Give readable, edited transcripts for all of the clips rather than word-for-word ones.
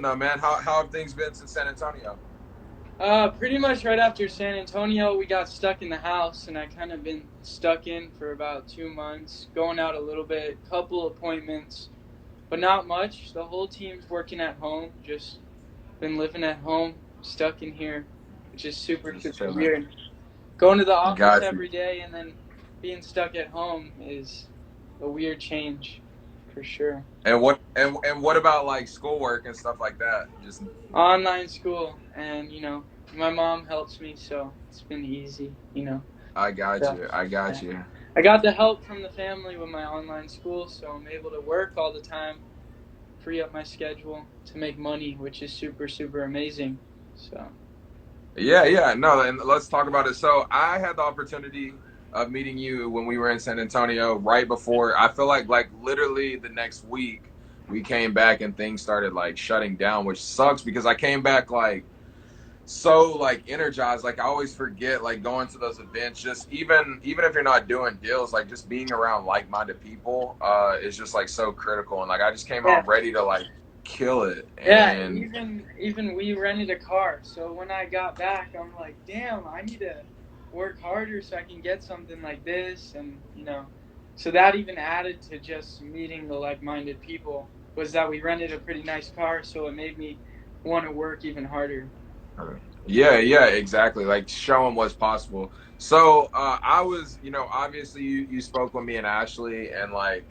No, man. How have things been since San Antonio? Pretty much right after San Antonio, we got stuck in the house, and I kind of been stuck in for about 2 months, going out a little bit, couple appointments, but not much. The whole team's working at home, just been living at home, stuck in here, which is super, Just super chilling. weird. Going to the office Got you. every day and then being stuck at home is a weird change, for sure. And what about like schoolwork and stuff like that? Just Online school, and my mom helps me, so it's been easy. I got So, you. I got yeah. you. I got the help from the family with my online school, so I'm able to work all the time, free up my schedule to make money, which is super, super amazing. So, Yeah, yeah. No, and let's talk about it. So I had the opportunity of meeting you when we were in San Antonio right before. I feel like literally the next week we came back and things started like shutting down, which sucks because I came back like so like energized. Like I always forget like going to those events, just even if you're not doing deals, like just being around like-minded people is just like so critical. And like I just came yeah. home ready to like kill it. Yeah, And even we rented a car. So when I got back, I'm like, damn, I need to work harder so I can get something like this, and so that even added to just meeting the like-minded people was that we rented a pretty nice car, so it made me want to work even harder. yeah, yeah, exactly. Like show them what's possible. So I was, obviously you spoke with me and Ashley, and like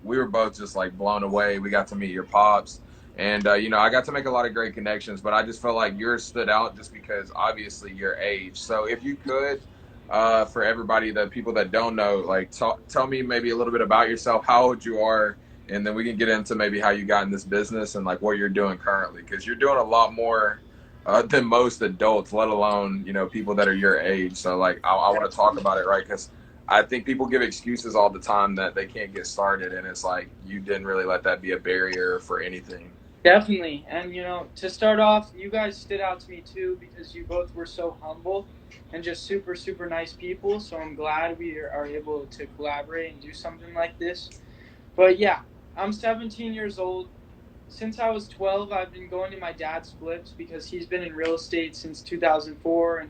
we were both just like blown away. We got to meet your pops, and I got to make a lot of great connections. But I just felt like yours stood out just because obviously your age. So if you could, for everybody, the people that don't know, like tell me maybe a little bit about yourself, how old you are, and then we can get into maybe how you got in this business and like what you're doing currently, because you're doing a lot more than most adults, let alone people that are your age. So like I want to talk about it, right? Because I think people give excuses all the time that they can't get started, and it's like you didn't really let that be a barrier for anything. Definitely. And to start off, you guys stood out to me too because you both were so humble and just super, super nice people. So I'm glad we are able to collaborate and do something like this. But yeah, I'm 17 years old. Since I was 12, I've been going to my dad's flips because he's been in real estate since 2004, and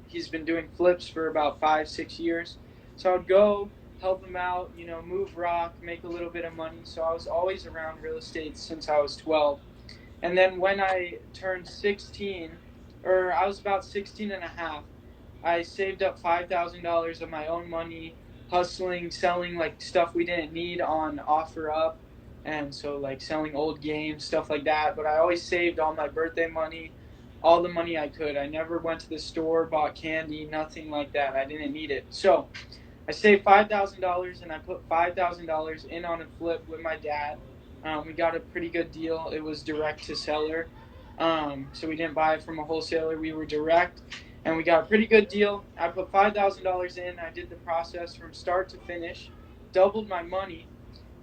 he's been doing flips for about 5, 6 years. So I would go help him out, move rock, make a little bit of money. So I was always around real estate since I was 12. And then when I turned 16, or I was about 16 and a half, I saved up $5,000 of my own money, hustling, selling like stuff we didn't need on OfferUp, and so like selling old games, stuff like that. But I always saved all my birthday money, all the money I could. I never went to the store, bought candy, nothing like that. I didn't need it. So I saved $5,000 and I put $5,000 in on a flip with my dad. We got a pretty good deal. It was direct to seller, so we didn't buy it from a wholesaler. We were direct, and we got a pretty good deal. I put $5,000 in. I did the process from start to finish, doubled my money,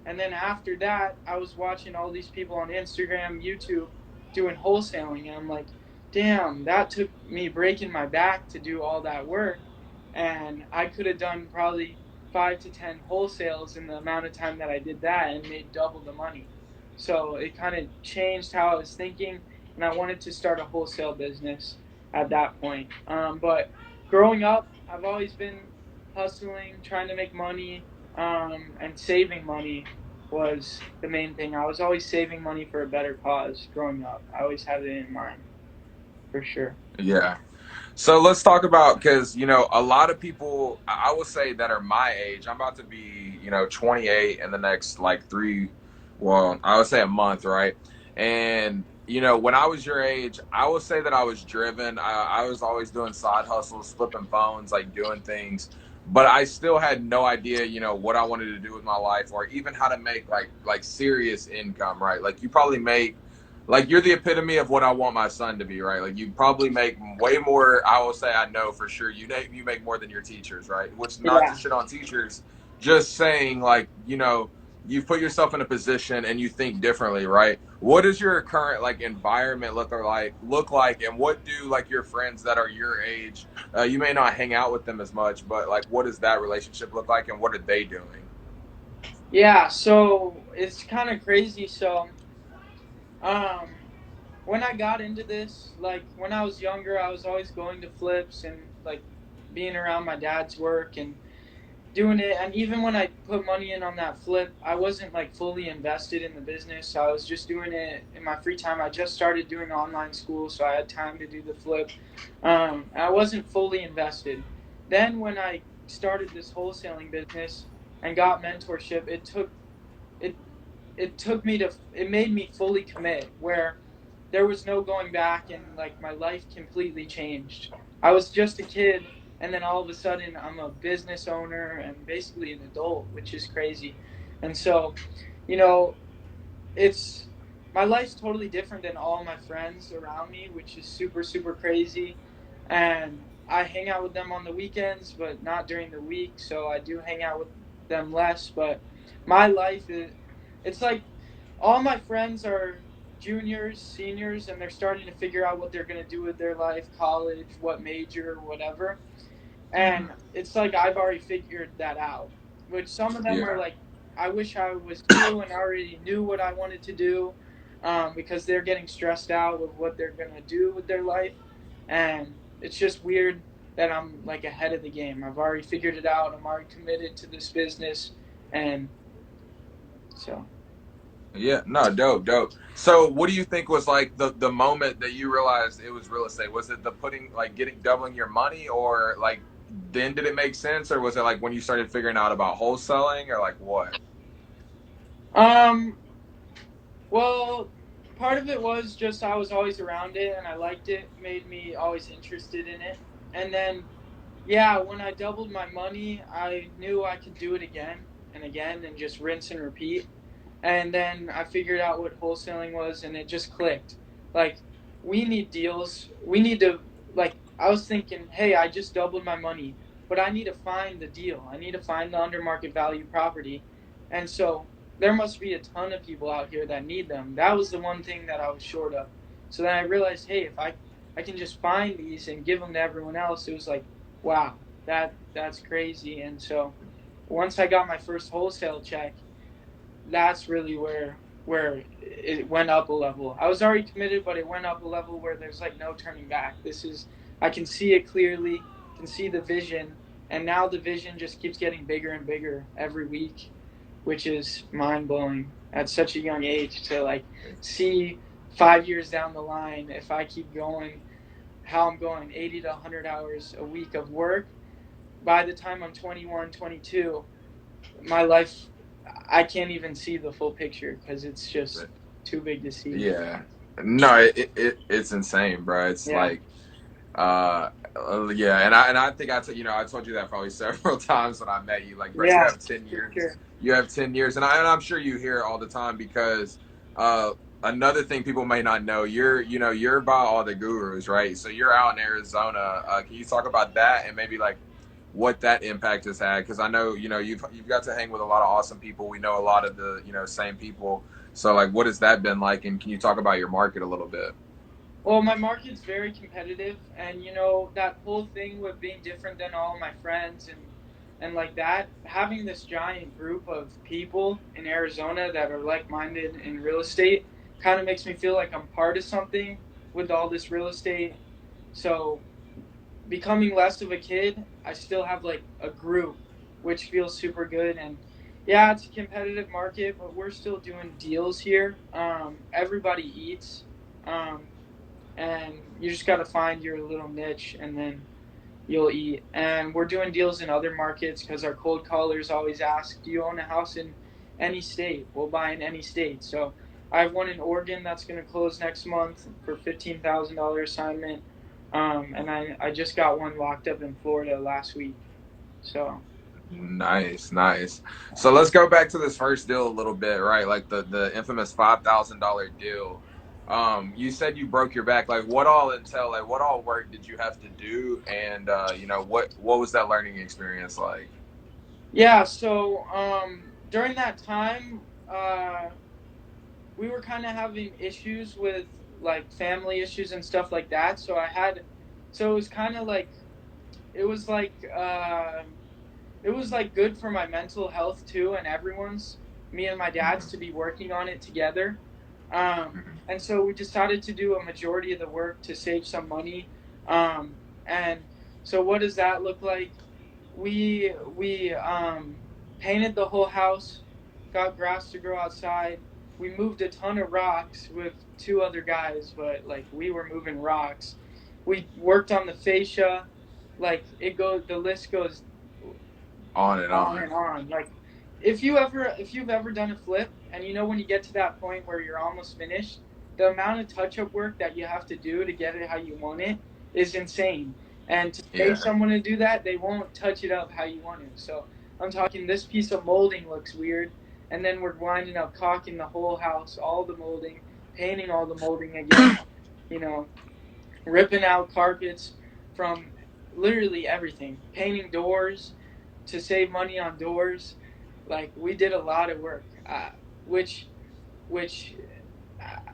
and then after that, I was watching all these people on Instagram, YouTube, doing wholesaling, and I'm like, damn, that took me breaking my back to do all that work, and I could have done probably 5 to 10 wholesales in the amount of time that I did that and made double the money. So it kind of changed how I was thinking, and I wanted to start a wholesale business at that point. But growing up, I've always been hustling, trying to make money, and saving money was the main thing. I was always saving money for a better cause growing up. I always had it in mind, for sure. Yeah. So let's talk about, because a lot of people I will say that are my age. I'm about to be 28 in the next like three, well, I would say a month, right? And when I was your age, I would say that I was driven. I was always doing side hustles, flipping phones, like doing things, but I still had no idea what I wanted to do with my life, or even how to make like serious income, right? Like you probably make, like you're the epitome of what I want my son to be, right? Like you probably make way more. I will say, I know for sure you make more than your teachers, right? Which, not to Yeah. shit on teachers, just saying like you've put yourself in a position and you think differently, right? What does your current like environment look like, and what do like your friends that are your age? You may not hang out with them as much, but like what does that relationship look like, and what are they doing? Yeah, so it's kind of crazy. So, um, when I got into this, like when I was younger, I was always going to flips and like being around my dad's work and doing it. And even when I put money in on that flip, I wasn't like fully invested in the business. So I was just doing it in my free time. I just started doing online school, so I had time to do the flip. I wasn't fully invested. Then when I started this wholesaling business and got mentorship, it it took me to it made me fully commit, where there was no going back, and like my life completely changed. I was just a kid, and then all of a sudden I'm a business owner and basically an adult, which is crazy. And so, you know, it's my life's totally different than all my friends around me, which is super super crazy. And I hang out with them on the weekends, but not during the week. So I do hang out with them less. But my life is, it's like all my friends are juniors, seniors, and they're starting to figure out what they're going to do with their life, college, what major, whatever. And Hmm. it's like I've already figured that out. Which some of them are Yeah. like, I wish I was you and I already knew what I wanted to do, because they're getting stressed out with what they're gonna do with their life, and it's just weird that I'm like ahead of the game. I've already figured it out. I'm already committed to this business, and so. Yeah, no, dope, dope. So, what do you think was like the moment that you realized it was real estate? Was it the putting like getting doubling your money, or like then did it make sense, or was it like when you started figuring out about wholesaling, or like what? Um, well, part of it was just I was always around it and I liked it, made me always interested in it. And then, yeah, when I doubled my money, I knew I could do it again and just rinse and repeat. And then I figured out what wholesaling was, and it just clicked. Like, we need deals. We need to, like, I was thinking, hey, I just doubled my money, but I need to find the deal. I need to find the under market value property. And so there must be a ton of people out here that need them. That was the one thing that I was short of. So then I realized, hey, if I can just find these and give them to everyone else, it was like, wow, that's crazy. And so once I got my first wholesale check, that's really where it went up a level. I was already committed, but it went up a level where there's like no turning back. This is I can see it clearly, can see the vision, and now the vision just keeps getting bigger and bigger every week, which is mind blowing at such a young age to like see 5 years down the line if I keep going how I'm going 80 to 100 hours a week of work. By the time I'm 21, 22, my life, I can't even see the full picture because it's just too big to see. Yeah, no, it's insane, bro. It's Yeah. like Uh, yeah, and I think you know I told you that probably several times when I met you. Like, bro, you Yeah, have 10 years. for You have 10 years, and I'm sure you hear it all the time because uh, another thing people may not know, you're by all the gurus, right? So you're out in Arizona. Can you talk about that and maybe like what that impact has had? Because I know you've got to hang with a lot of awesome people. We know a lot of the same people. So like, what has that been like? And can you talk about your market a little bit? Well, my market's very competitive, and that whole thing with being different than all my friends and like that, having this giant group of people in Arizona that are like-minded in real estate kind of makes me feel like I'm part of something with all this real estate. So becoming less of a kid, I still have like a group, which feels super good. And yeah, it's a competitive market, but we're still doing deals here. Everybody eats, um, and you just got to find your little niche, and then you'll eat. And we're doing deals in other markets because our cold callers always ask, "Do you own a house in any state?" We'll buy in any state. So I have one in Oregon that's going to close next month for $15,000 assignment. And I just got one locked up in Florida last week. So Nice, nice. So let's go back to this first deal a little bit, right? Like the infamous $5,000 deal. You said you broke your back. Like, what all entail? Like, what all work did you have to do? And what was that learning experience like? yeah, so during that time, we were kind of having issues with like family issues and stuff like that. So it was kind of like it was like it was like good for my mental health too, and everyone's me and my dad's to be working on it together. And so we decided to do a majority of the work to save some money. And so what does that look like? We painted the whole house, got grass to grow outside. We moved a ton of rocks with two other guys, but like we were moving rocks. We worked on the fascia, like it goes. The list goes On and on on. and on. Like if you've ever done a flip, and you know when you get to that point where you're almost finished, the amount of touch up work that you have to do to get it how you want it is insane. And to pay Yeah. someone to do that, they won't touch it up how you want it. So I'm talking this piece of molding looks weird, and then we're winding up caulking the whole house, all the molding, painting all the molding again, you know, ripping out carpets from literally everything, painting doors to save money on doors. Like we did a lot of work, which which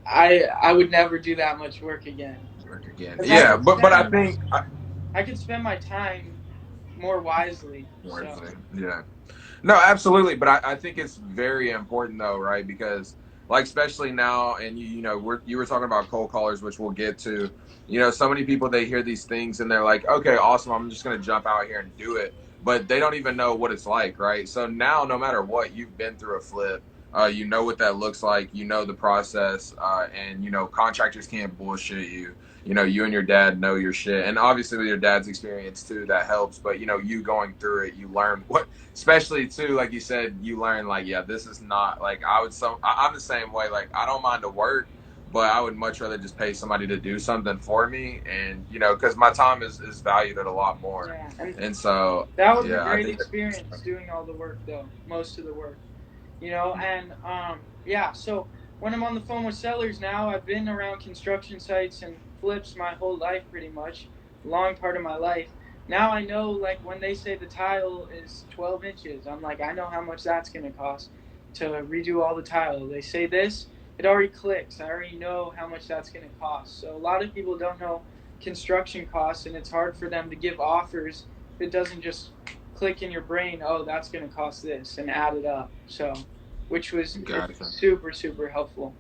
I would never do that much work again Work again. because Yeah, but I think I could spend my time more wisely. So Wednesday. Yeah. No, absolutely. But I think it's very important though, right? Because like especially now, and you know, you were talking about cold callers, which we'll get to. You know, so many people they hear these things and they're like, okay, awesome, I'm just gonna jump out here and do it. But they don't even know what it's like, right? So now, no matter what, you've been through a flip. You know what that looks like. You know the process, and you know contractors can't bullshit you. You know, you and your dad know your shit, and obviously with your dad's experience too, that helps. But you know, you going through it, you learn what, especially too, like you said, you learn like, yeah, this is not like I'm the same way. Like I don't mind to work, but I would much rather just pay somebody to do something for me, and you know, because my time is valued at a lot more, yeah, and and so that was a yeah, I great think that, experience doing all the work though, most of the work. And yeah, so when I'm on the phone with sellers now, I've been around construction sites and flips my whole life pretty much, long part of my life. Now I know, like when they say the tile is 12 inches, I'm like, I know how much that's going to cost to redo all the tile. They say this, it already clicks. I already know how much that's going to cost. So a lot of people don't know construction costs, and it's hard for them to give offers if it doesn't just click in your brain, oh, that's going to cost this, and add it up. So, which was it's gotcha. super super helpful.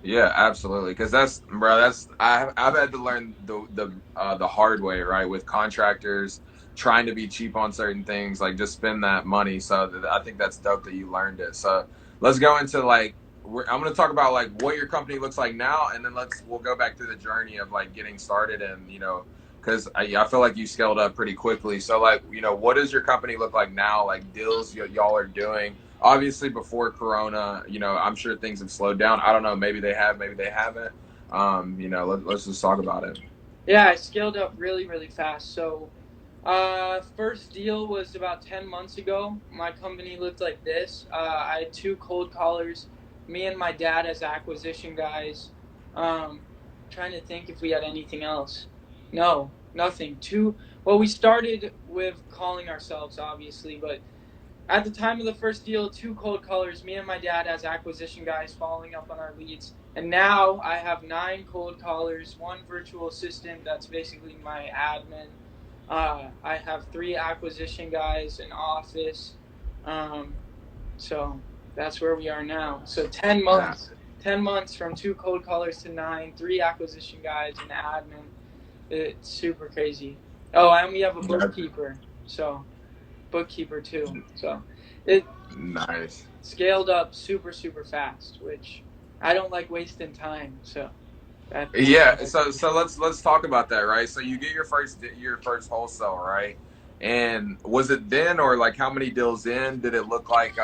Yeah, absolutely. Because that's, bro. That's I've had to learn the hard way, right? With contractors trying to be cheap on certain things, like just spend that money. So I think that's dope that you learned it. So let's go into like I'm going to talk about like what your company looks like now, and then we'll go back through the journey of like getting started, and you know, because I feel like you scaled up pretty quickly. So like you know, what does your company look like now? Like deals y'all are doing, obviously before Corona, you know, I'm sure things have slowed down. I don't know, maybe they have, maybe they haven't. You know, let's just talk about it. Yeah, I scaled up really really fast. So, first deal was about 10 months ago. My company looked like this. I had two cold callers, me and my dad as acquisition guys. Trying to think if we had anything else. No, nothing. Two. Well, we started with calling ourselves, obviously, but at the time of the first deal, two cold callers, me and my dad as acquisition guys following up on our leads. And now I have nine cold callers, one virtual assistant that's basically my admin. I have three acquisition guys, an office. Um, so that's where we are now. So 10 Nah. months. 10 months from two cold callers to nine, three acquisition guys, an admin. It's super crazy. Oh, and we have a Gotcha. bookkeeper. So bookkeeper too. So it Nice. scaled up super super fast, which I don't like wasting time. So that's Yeah, so let's talk about that, right? So you get your first wholesale, right? And was it then, or like how many deals in did it look like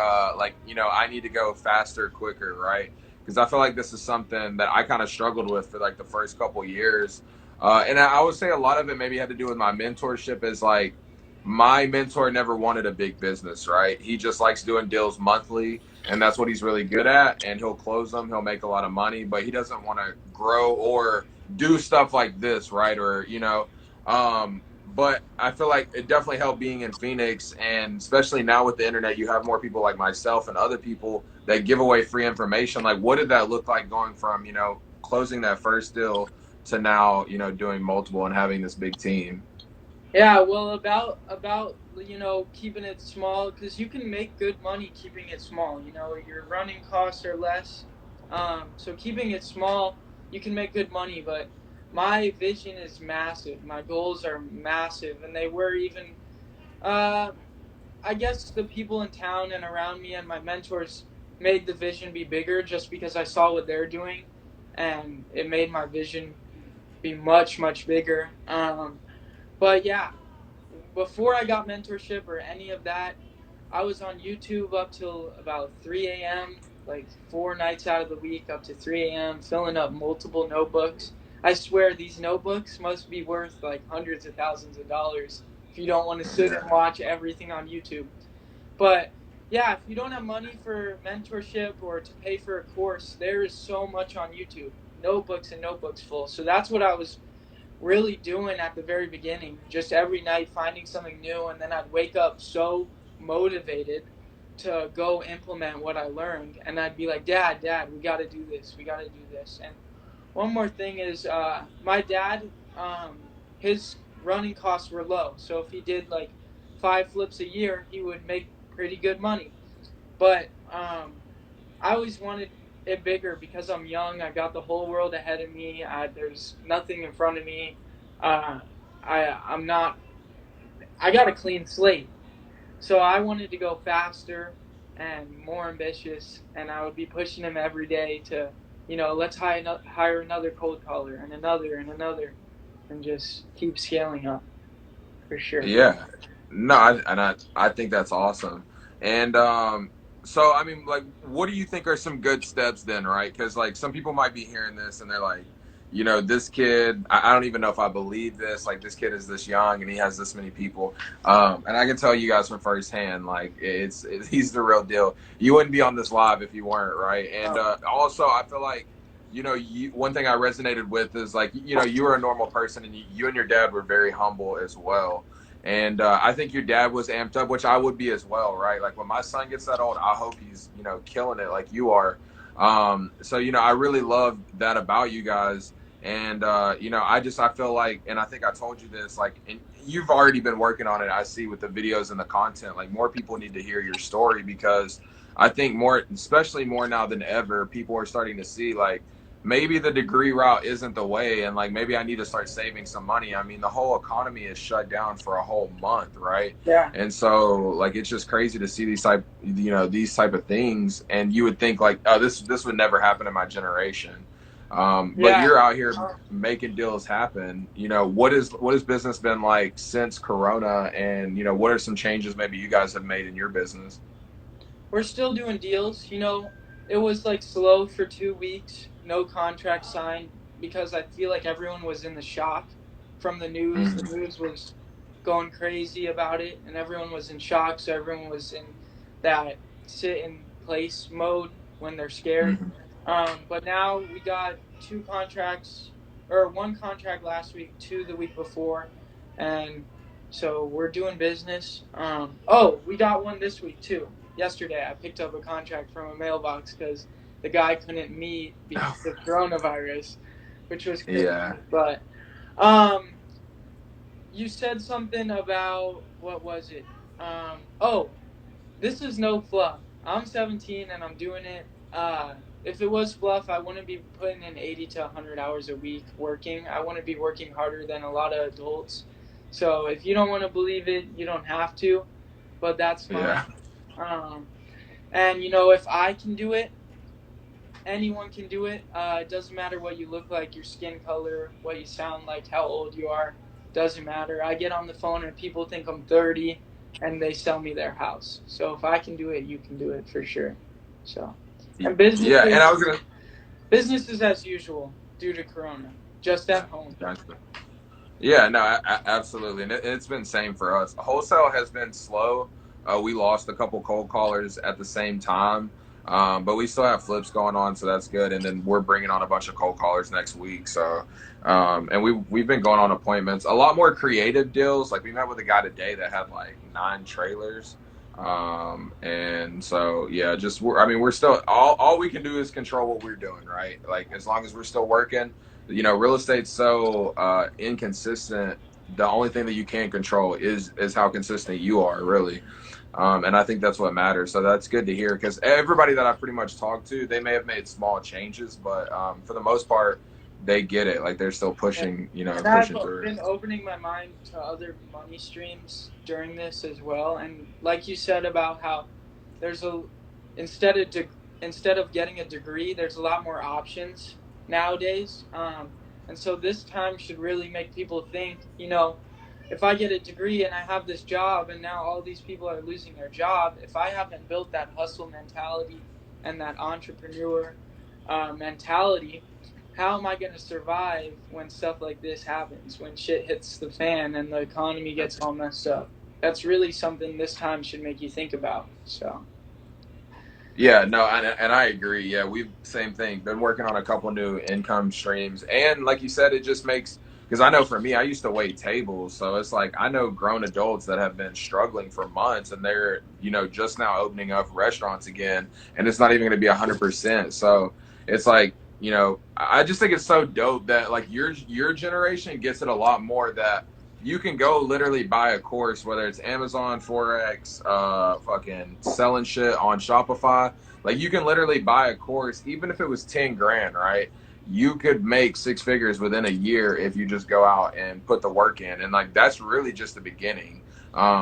you know, I need to go faster, quicker, right? Because I feel like this is something that I kind of struggled with for like the first couple years. And I would say a lot of it maybe had to do with my mentorship. Is like my mentor never wanted a big business, right? He just likes doing deals monthly, and that's what he's really good at, and he'll close them, he'll make a lot of money, but he doesn't want to grow or do stuff like this, right? Or you know, but I feel like it definitely helped being in Phoenix, and especially now with the internet, you have more people like myself and other people that give away free information. Like what did that look like going from, you know, closing that first deal to now, you know, doing multiple and having this big team? yeah. Well, about keeping it small because you can make good money keeping it small. Your running costs are less. So keeping it small, you can make good money, but my vision is massive. My goals are massive, and they were even, uh, I guess the people in town and around me and my mentors made the vision be bigger just because I saw what they're doing, and it made my vision be much, much bigger. But yeah, before I got mentorship or any of that, I was on YouTube up till about 3 a.m., like 4 nights out of the week, up to 3 a.m., filling up multiple notebooks. I swear these notebooks must be worth like hundreds of thousands of dollars if you don't want to sit and Yeah. watch everything on YouTube. But yeah, if you don't have money for mentorship or to pay for a course, there is so much on YouTube, notebooks and notebooks full. So that's what I was really doing at the very beginning, just every night finding something new, and then I'd wake up so motivated to go implement what I learned, and I'd be like, Dad, we got to do this, we got to do this. And one more thing is, my dad, his running costs were low, so if he did like 5 flips a year, he would make pretty good money. But I always wanted it bigger because I'm young. I got the whole world ahead of me. There's nothing in front of me. Uh, I'm not. I got a clean slate, so I wanted to go faster and more ambitious, and I would be pushing him every day to, let's hire another cold caller and another, and just keep scaling up for sure. Yeah. No, I think that's awesome. And so I mean, like, what do you think are some good steps then, right? Because like some people might be hearing this and they're like, this kid, I don't even know if I believe this. Like, this kid is this young and he has this many people. And I can tell you guys from firsthand, like, he's the real deal. You wouldn't be on this live if you weren't, right? And Oh, also, I feel like one thing I resonated with is like, you were a normal person and you and your dad were very humble as well. And I think your dad was amped up, which I would be as well, right? Like when my son gets that old, I hope he's, killing it like you are. So, I really love that about you guys. And, I feel like, and I think I told you this, like, and you've already been working on it. I see with the videos and the content, like more people need to hear your story because I think more, especially more now than ever, people are starting to see like, maybe the degree route isn't the way, and like maybe I need to start saving some money. I mean, the whole economy is shut down for a whole month, right? yeah, And so like it's just crazy to see these type of things, and you would think like, oh, this would never happen in my generation. But yeah. you're out here making deals happen. What has business been like since Corona, and what are some changes maybe you guys have made in your business? We're still doing deals. It was like slow for 2 weeks, no contract signed because I feel like everyone was in the shock from the news. The Mm-hmm. news was going crazy about it, and everyone was in shock. So everyone was in that sit in place mode when they're scared. Mm-hmm. But now we got 2 contracts, or 1 contract last week, 2 the week before, and so we're doing business. Oh, we got one this week too. Yesterday, I picked up a contract from a mailbox because the guy couldn't meet because of coronavirus, which was crazy. Yeah. But um, you said something about what was it? Oh, this is no fluff. I'm 17 and I'm doing it. If it was fluff, I wouldn't be putting in 80 to 100 hours a week working. I want to be working harder than a lot of adults. So if you don't want to believe it, you don't have to. But that's mine. Yeah. Um, and if I can do it, anyone can do it. It doesn't matter what you look like, your skin color, what you sound like, how old you are. Doesn't matter. I get on the phone and people think I'm 30 and they sell me their house. So if I can do it, you can do it for sure. So, and Yeah, and I was gonna. businesses as usual due to Corona, just at home. Gotcha. Yeah, no, absolutely, and it's been same for us. Wholesale has been slow. We lost a couple cold callers at the same time, but we still have flips going on, so that's good. And then we're bringing on a bunch of cold callers next week. So, and we've been going on appointments, a lot more creative deals. Like we met with a guy today that had like 9 trailers, and so yeah, I mean, we're still all we can do is control what we're doing, right? Like as long as we're still working, real estate's so inconsistent. The only thing that you can control is how consistent you are, really. And I think that's what matters. So that's good to hear because everybody that I pretty much talked to, they may have made small changes, but for the most part, they get it. Like they're still pushing, And I've pushing through. been opening my mind to other money streams during this as well. And like you said about how there's a instead of instead of getting a degree, there's a lot more options nowadays. And so this time should really make people think. If I get a degree and I have this job, and now all these people are losing their job, if I haven't built that hustle mentality and that entrepreneur mentality, how am I going to survive when stuff like this happens, when shit hits the fan and the economy gets all messed up? That's really something this time should make you think about. So, Yeah, no, and I agree. Yeah, we've same thing. Been working on a couple new income streams, and like you said, it just makes because I know for me, I used to wait tables, so it's like I know grown adults that have been struggling for months, and they're just now opening up restaurants again, and it's not even going to be 100%. So it's like I just think it's so dope that like your generation gets it a lot more that you can go literally buy a course, whether it's Amazon, Forex, fucking selling shit on Shopify. Like you can literally buy a course, even if it was 10 grand, right? You could make six figures within a year if you just go out and put the work in. And like that's really just the beginning.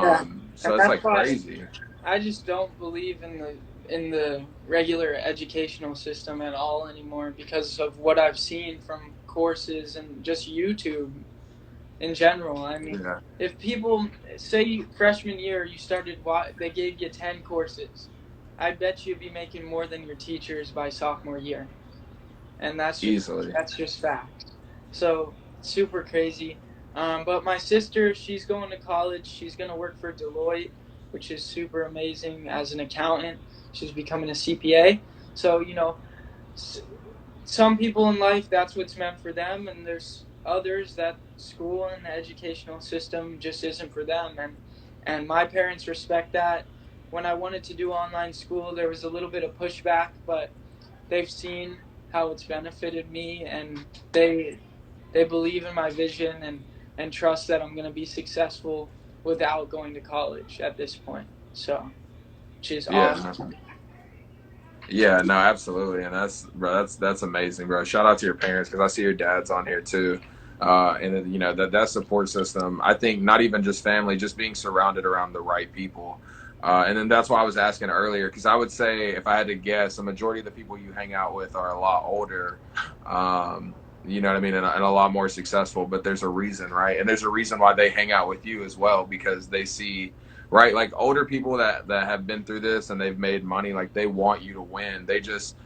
yeah. And So it's that's like why crazy. I just don't believe in the regular educational system at all anymore because of what I've seen from courses and just YouTube in general. I mean, Yeah. if people say freshman year you started, they gave you 10 courses, I bet you'd be making more than your teachers by sophomore year, and Easily. that's just fact. So super crazy. But my sister, she's going to college. She's going to work for Deloitte, which is super amazing as an accountant. She's becoming a CPA. So some people in life that's what's meant for them, and there's others that school and the educational system just isn't for them. And my parents respect that. When I wanted to do online school, there was a little bit of pushback, but they've seen how it's benefited me, and they believe in my vision and trust that I'm going to be successful without going to college at this point. So, which is Yeah. No. awesome. Yeah, no, absolutely, and that's bro, that's amazing, bro. Shout out to your parents because I see your dad's on here too, and then, that support system. I think not even just family, just being surrounded around the right people, and then that's why I was asking earlier because I would say if I had to guess, a majority of the people you hang out with are a lot older, you know what I mean, and a lot more successful. But there's a reason, right? And there's a reason why they hang out with you as well because they see right? Like older people that have been through this and they've made money, like they want you to win. They just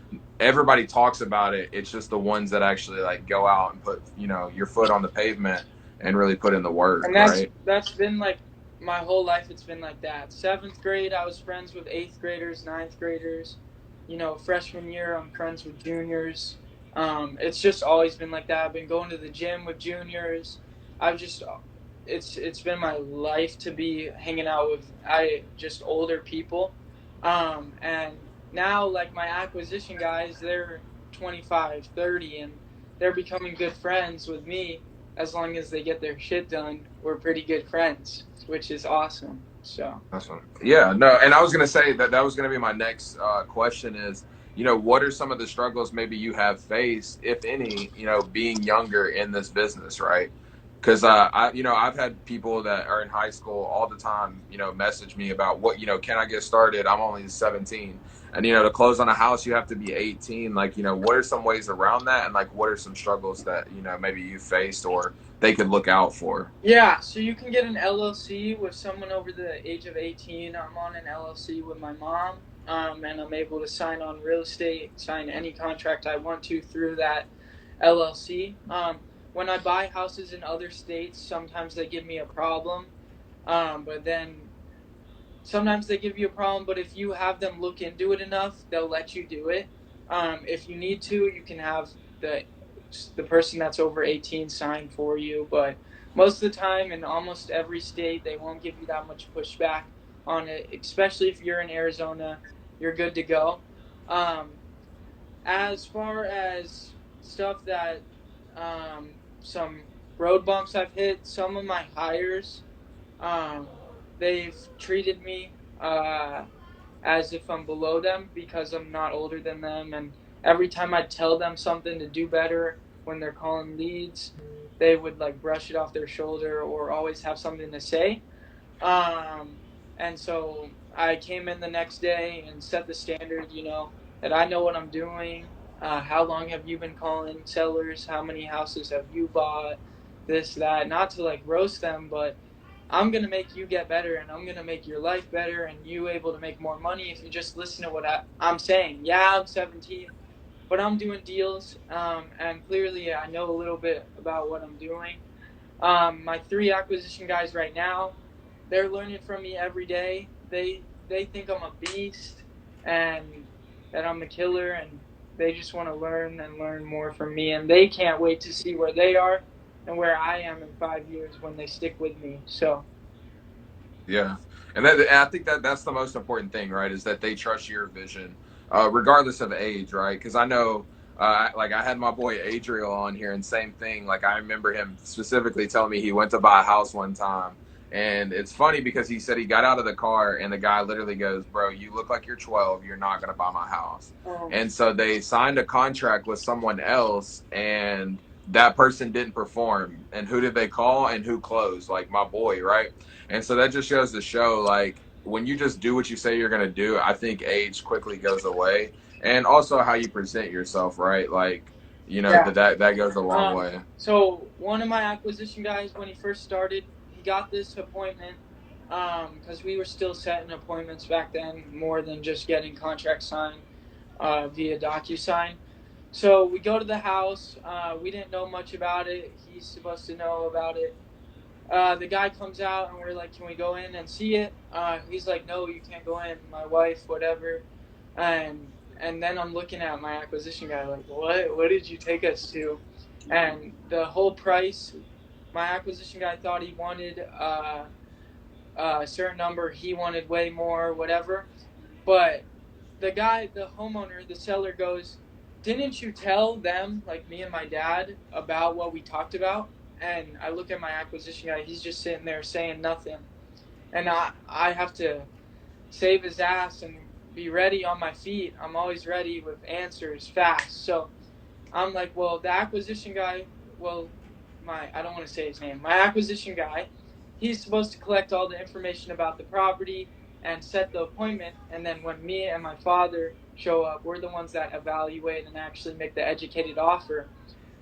everybody talks about it. It's just the ones that actually like go out and put your foot on the pavement and really put in the work, And right? that's been like my whole life. It's been like that. Seventh grade, I was friends with eighth graders, ninth graders. Freshman year, I'm friends with juniors. It's just always been like that. I've been going to the gym with juniors. I've just it's been my life to be hanging out with I just older people. And now like my acquisition guys, they're 25, 30, and they're becoming good friends with me. As long as they get their shit done, we're pretty good friends, which is awesome. So, Awesome. Yeah, no, and I was gonna say that was gonna be my next question is, what are some of the struggles maybe you have faced, if any, being younger in this business, right? Because I've had people that are in high school all the time, message me about what, can I get started? I'm only 17, and to close on a house, you have to be 18. Like, what are some ways around that, and like, what are some struggles that maybe you faced or they could look out for? yeah, so you can get an LLC with someone over the age of 18. I'm on an LLC with my mom, and I'm able to sign on real estate, sign any contract I want to through that LLC. When I buy houses in other states, sometimes they give me a problem, but then sometimes they give you a problem, but if you have them look into it enough, they'll let you do it. If you need to, you can have the the person that's over 18 sign for you, but most of the time in almost every state they won't give you that much pushback on it, especially if you're in Arizona, you're good to go. Um, as far as stuff that some road bumps I've hit, some of my hires, um, they've treated me as if I'm below them because I'm not older than them. And every time I tell them something to do better when they're calling leads, they would like brush it off their shoulder or always have something to say. Um, and so I came in the next day and set the standard, that I know what I'm doing. How long have you been calling sellers? How many houses have you bought? This, that, not to like roast them, but I'm going to make you get better and I'm going to make your life better and you able to make more money if you just listen to what I'm saying. Yeah, I'm 17, but I'm doing deals. And clearly I know a little bit about what I'm doing. My 3 acquisition guys right now, they're learning from me every day. They think I'm a beast and that I'm a killer, and they just want to learn and learn more from me, and they can't wait to see where they are and where I am in 5 years when they stick with me. So Yeah, and I think that's the most important thing, right? Is that they trust your vision, regardless of age, right? Because I know, like I had my boy Adriel on here, and same thing. Like I remember him specifically telling me he went to buy a house one time, and it's funny because he said he got out of the car, and the guy literally goes, "Bro, you look like you're 12. You're not gonna buy my house." um, And so they signed a contract with someone else, and that person didn't perform. And who did they call? And who closed? Like my boy, right? And so that just shows the show, like when you just do what you say you're gonna do, I think age quickly goes away. And also how you present yourself, right? Like, yeah. that goes a long Um, way. so one of my acquisition guys, when he first started, he got this appointment because we were still setting appointments back then more than just getting contracts signed via DocuSign. So we go to the house. We didn't know much about it. He's supposed to know about it. The guy comes out and we're like, "Can we go in and see it?" He's like, "No, you can't go in. My wife, whatever." And then I'm looking at my acquisition guy like, "What? What did you take us to?" And the whole price, my acquisition guy thought he wanted a certain number. He wanted way more, whatever. But the homeowner, the seller goes, "Didn't you tell them, like me and my dad, about what we talked about?" And I look at my acquisition guy, he's just sitting there saying nothing. And I have to save his ass and be ready on my feet. I'm always ready with answers fast. So I'm like, well, the acquisition guy, well, I don't want to say his name. My acquisition guy, he's supposed to collect all the information about the property and set the appointment. And then when me and my father show up, we're the ones that evaluate and actually make the educated offer.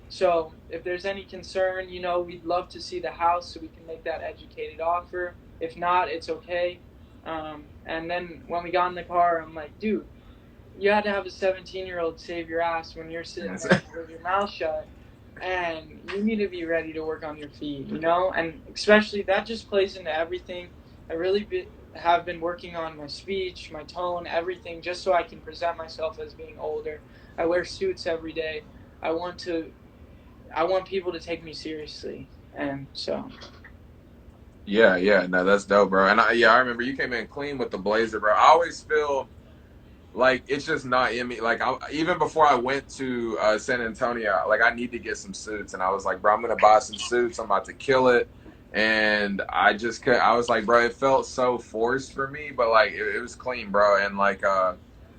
So if there's any concern, we'd love to see the house so we can make that educated offer. If not, it's okay. And then when we got in the car, I'm like, dude, you had to have a 17-year-old save your ass when you're sitting there with your mouth shut, and you need to be ready to work on your feet, and especially that just plays into everything. I really have been working on my speech, my tone, everything, just so I can present myself as being older. I wear suits every day. i want to I want people to take me seriously, and so Yeah, yeah, no, that's dope, bro. And I remember you came in clean with the blazer, bro. I always feel like it's just not in me. Like even before I went to San Antonio, like I need to get some suits, and I was like, bro, I'm gonna buy some suits. I'm about to kill it, and I just could. I was like, bro, it felt so forced for me, but like it was clean, bro, and like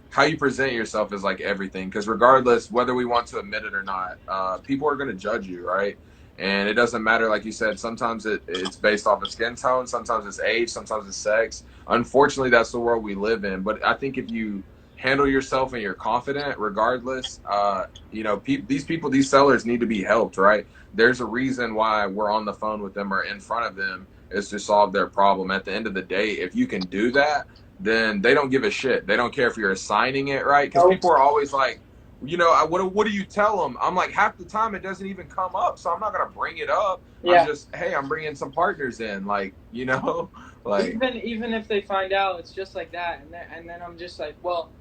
how you present yourself is like everything. Because regardless whether we want to admit it or not, people are gonna judge you, right? And it doesn't matter, like you said. Sometimes it's based off of skin tone. Sometimes it's age. Sometimes it's sex. Unfortunately, that's the world we live in. But I think if you handle yourself and you're confident regardless, these people, these sellers need to be helped, right? There's a reason why we're on the phone with them or in front of them, is to solve their problem. At the end of the day, if you can do that, then they don't give a shit. They don't care if you're assigning it, right? Because nope. people are always like, what do you tell them? I'm like, half the time it doesn't even come up, so I'm not gonna bring it up. I'm Yeah. just, hey, I'm bringing some partners in, like, like, Even if they find out, it's just like that, and then I'm just like, well,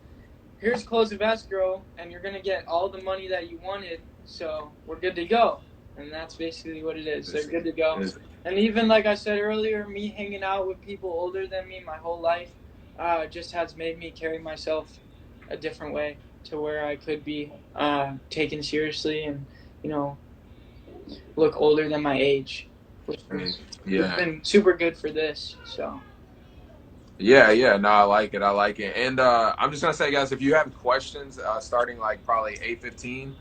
here's close of escrow, and you're gonna get all the money that you wanted, so we're good to go. And that's basically what it is. They're it's, good to go. it's, And even like I said earlier, me hanging out with people older than me my whole life, just has made me carry myself a different way to where I could be taken seriously and you know look older than my age, which I mean, has yeah. been super good for this. So Yeah, yeah, no, I like it. I like it. And I'm just gonna say, guys, if you have questions, starting like probably 8:15,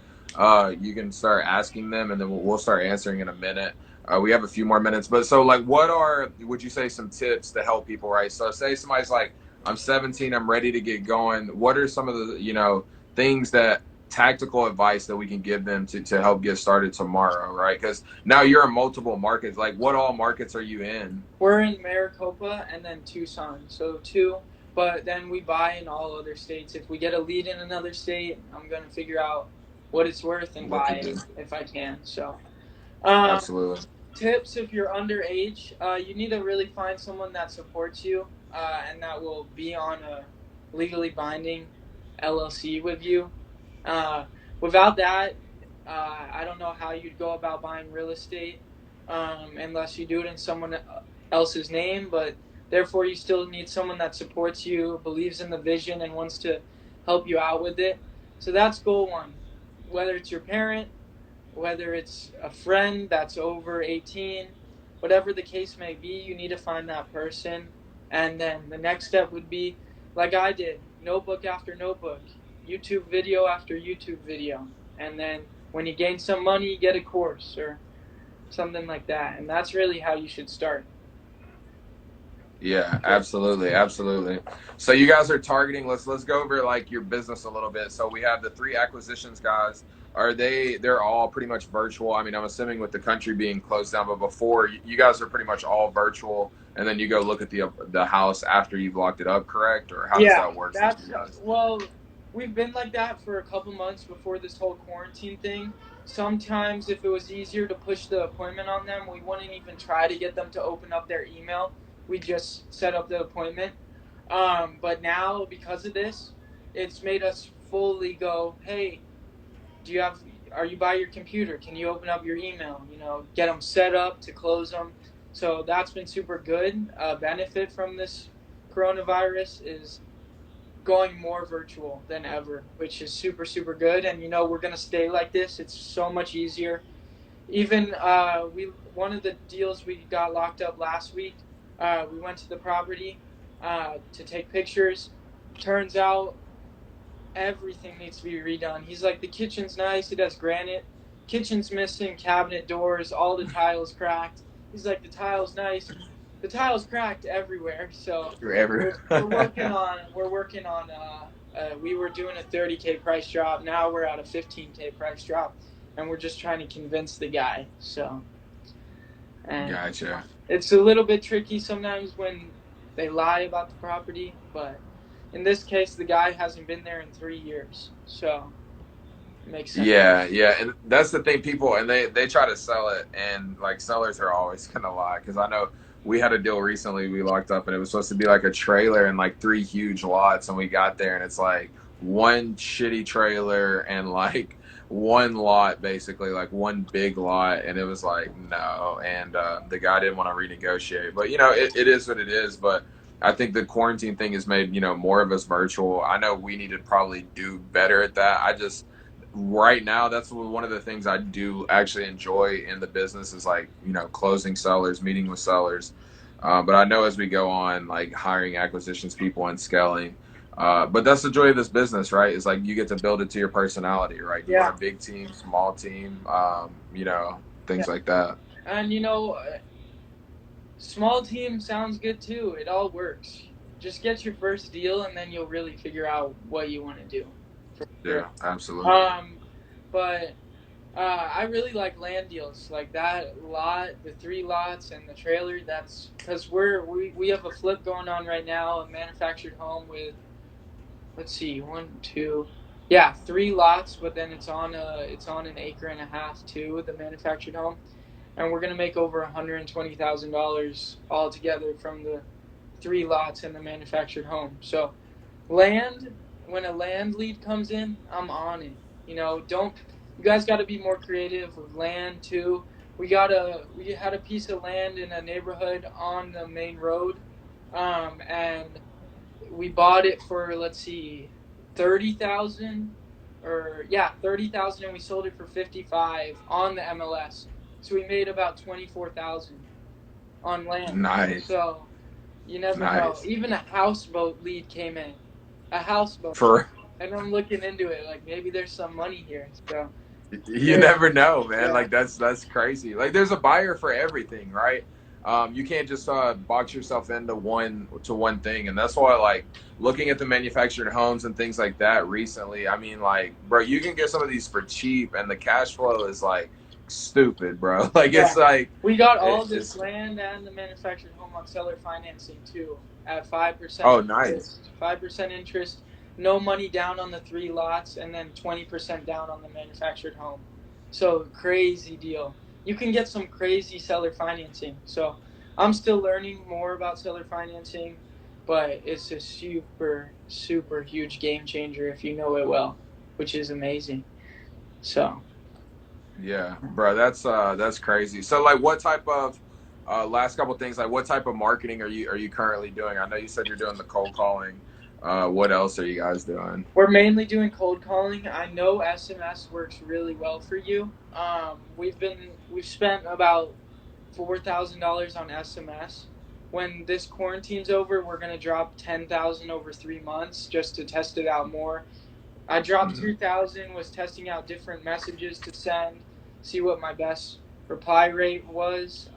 you can start asking them, and then we'll start answering in a minute. We have a few more minutes, but so like, what are would you say some tips to help people, right? So say somebody's like, I'm 17, I'm ready to get going. What are some of the things that tactical advice that we can give them to help get started tomorrow, right? Because now you're in multiple markets. Like, what all markets are you in? We're in Maricopa and then Tucson, so two. But then we buy in all other states. If we get a lead in another state, I'm gonna figure out what it's worth and What to buy it do? if I can. So, um, Absolutely. tips if you're underage, you need to really find someone that supports you and that will be on a legally binding LLC with you. Uh, Without that, I don't know how you'd go about buying real estate unless you do it in someone else's name. But therefore, you still need someone that supports you, believes in the vision, and wants to help you out with it. So that's goal one. Whether it's your parent, whether it's a friend that's over 18, whatever the case may be, you need to find that person. And then the next step would be, like I did, notebook after notebook, YouTube video after YouTube video. And then when you gain some money, you get a course or something like that. And that's really how you should start. Yeah, absolutely, absolutely. So you guys are targeting. Let's go over like your business a little bit. So we have the three acquisitions guys. Are they're all pretty much virtual? I mean, I'm assuming with the country being closed down, but before you guys are pretty much all virtual, and then you go look at the house after you've locked it up, correct? Or how does Yeah, that work for you that's guys? well, we've been like that for a couple months before this whole quarantine thing. Sometimes, if it was easier to push the appointment on them, we wouldn't even try to get them to open up their email. We just set up the appointment. But now, because of this, it's made us fully go, hey, do you have, are you by your computer? Can you open up your email? You know, get them set up to close them. So that's been super good. Benefit from this coronavirus is going more virtual than ever, which is super, super good. And, you know, we're going to stay like this. It's so much easier. Even one of the deals we got locked up last week, we went to the property to take pictures. Turns out everything needs to be redone. He's like, the kitchen's nice. It has granite. Kitchen's missing cabinet doors. All the tiles cracked. He's like, the tile's nice. The tile's cracked everywhere. So You're every. we were doing a 30K price drop. Now we're at a 15K price drop, and we're just trying to convince the guy. So, and Gotcha. it's a little bit tricky sometimes when they lie about the property, but in this case, the guy hasn't been there in 3 years, so it makes sense. Yeah, yeah, and that's the thing. People and they try to sell it, and like sellers are always gonna lie. Because I know we had a deal recently we locked up, and it was supposed to be like a trailer and like three huge lots, and we got there, and it's like one shitty trailer and like one lot, basically like one big lot, and it was like no, and the guy didn't want to renegotiate. But it is what it is. But I think the quarantine thing has made more of us virtual. I know we need to probably do better at that. I just right now that's one of the things I do actually enjoy in the business is like closing sellers, meeting with sellers, but I know as we go on like hiring acquisitions people and scaling, but that's the joy of this business, right? Is like you get to build it to your personality, right? Do you want Yeah, a big team, small team, yeah, things like that. and small team sounds good too. It all works. Just get your first deal, and then you'll really figure out what you want to do. For sure. Yeah, absolutely. Um, but I really like land deals like that lot, the three lots and the trailer. That's because we have a flip going on right now, a manufactured home with, let's see, one, two, yeah, three lots, but then it's on an acre and a half too, the manufactured home, and we're gonna make over $120,000 altogether from the three lots and the manufactured home. So land, when a land lead comes in, I'm on it. Don't you guys got to be more creative with land too. We had a piece of land in a neighborhood on the main road, and we bought it for, let's see, 30,000, or yeah, 30,000, and we sold it for 55 on the MLS. So we made about 24,000 on land. Nice. So You never know. Nice. Even a houseboat lead came in. A houseboat. For And I'm looking into it. Like, maybe there's some money here. So, you crazy. never know, man. Yeah. Like that's crazy. Like there's a buyer for everything, right? You can't just box yourself into one thing, and that's why like looking at the manufactured homes and things like that recently. I mean, like, bro, you can get some of these for cheap, and the cash flow is like stupid, bro. Like Yeah. it's like We got all this it's land and the manufactured home on seller financing too at 5% oh nice. interest. 5% interest, no money down on the 3 lots, and then 20% down on the manufactured home. So crazy deal. You can get some crazy seller financing. So I'm still learning more about seller financing, but it's a super, super huge game changer if you know it well, which is amazing. So Yeah, bro, that's crazy. So like what type of last couple things, like what type of marketing are you currently doing? I know you said you're doing the cold calling. What else are you guys doing? we're mainly doing cold calling. I know SMS works really well for you. We've spent about $4,000 on SMS. When this quarantine's over, we're gonna drop 10,000 over 3 months just to test it out more. I dropped Mhm. 2,000, was testing out different messages to send, see what my best reply rate was.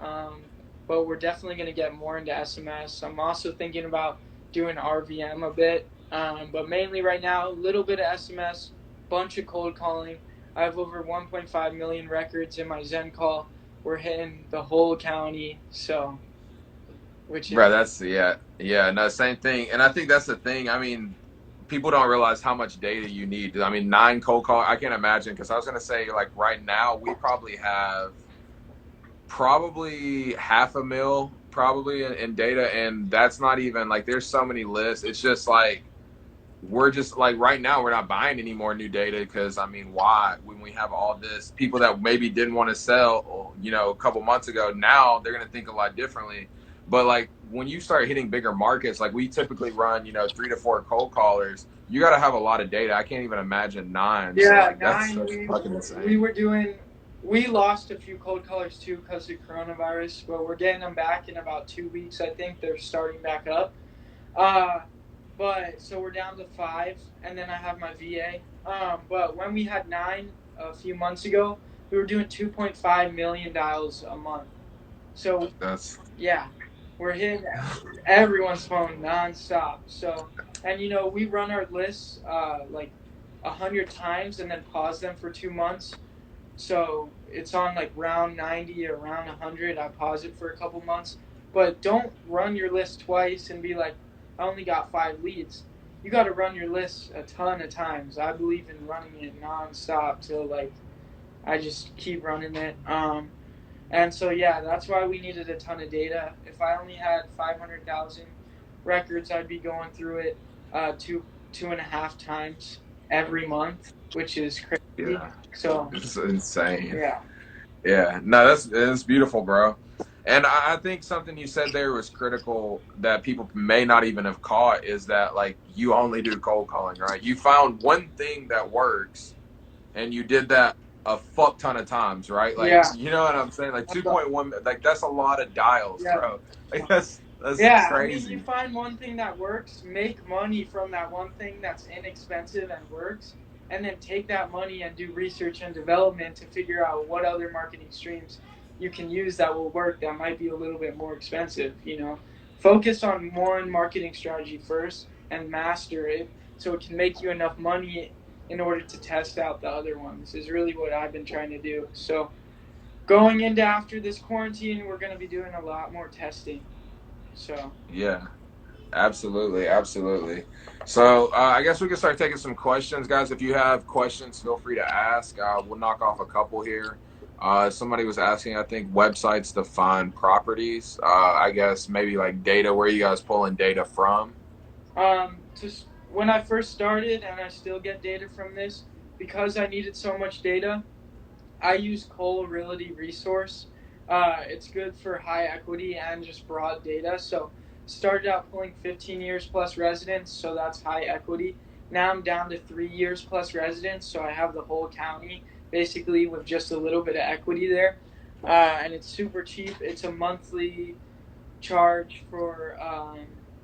But we're definitely going to get more into SMS. I'm also thinking about doing RVM a bit, but mainly right now, a little bit of SMS, bunch of cold calling. I have over 1.5 million records in my Zen call. We're hitting the whole county, so which is Bro, that's yeah, no, same thing. And I think that's the thing. I mean, people don't realize how much data you need. I mean, 9 cold call, I can't imagine because I was gonna say like right now we probably have probably half a mil probably in data, and that's not even like there's so many lists. It's just like we're just like right now we're not buying any more new data because I mean why when we have all this people that maybe didn't want to sell a couple months ago, now they're going to think a lot differently. But like when you start hitting bigger markets, like we typically run 3 to 4 cold callers, you got to have a lot of data. I can't even imagine 9, so Yeah, like nine. that's fucking We insane. were doing. We lost a few cold callers too because of coronavirus, but we're getting them back in about 2 weeks. I think they're starting back up. Uh, but so we're down to 5, and then I have my VA. But when we had 9 a few months ago, we were doing 2.5 million dials a month. So That's yeah, we're hitting everyone's phone nonstop. So, and we run our lists like 100 times and then pause them for 2 months. So it's on like round 90 or round 100. I pause it for a couple months, but don't run your list twice and be like, I only got 5 leads. You got to run your list a ton of times. I believe in running it nonstop till like I just keep running it. And so yeah, that's why we needed a ton of data. If I only had 500,000 records, I'd be going through it two and a half times every month, which is crazy. yeah, So it's insane. yeah, Yeah, no, that's beautiful, bro. And I think something you said there was critical that people may not even have caught is that like you only do cold calling, right? You found one thing that works, and you did that a fuck ton of times, right? Like yeah, you know what I'm saying? Like 2.1, like that's a lot of dials, yeah. bro. Like that's Yeah, I mean, you crazy. find one thing that works, make money from that one thing that's inexpensive and works, and then take that money and do research and development to figure out what other marketing streams you can use that will work that might be a little bit more expensive. Focus on one marketing strategy first and master it so it can make you enough money in order to test out the other ones, is really what I've been trying to do. So, going into after this quarantine, we're going to be doing a lot more testing. So, Yeah, absolutely, absolutely. So I guess we can start taking some questions, guys. If you have questions, feel free to ask. We'll knock off a couple here. Somebody was asking, I think, websites to find properties. I guess maybe like data. Where you guys pulling data from? just when I first started, and I still get data from this, because I needed so much data, I use Cole Realty Resource. It's good for high equity and just broad data. So started out pulling 15 years plus residents, so that's high equity. Now I'm down to 3 years plus residents, so I have the whole county basically with just a little bit of equity there. And it's super cheap. It's a monthly charge for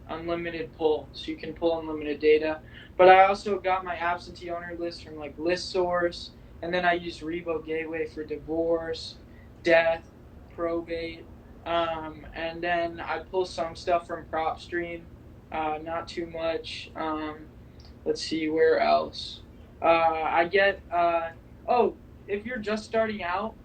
unlimited pull, so you can pull unlimited data. But I also got my absentee owner list from like ListSource, and then I use Revo Gateway for divorce, death, probate, and then I pull some stuff from PropStream, not too much. Let's see where else. I get oh, if you're just starting out,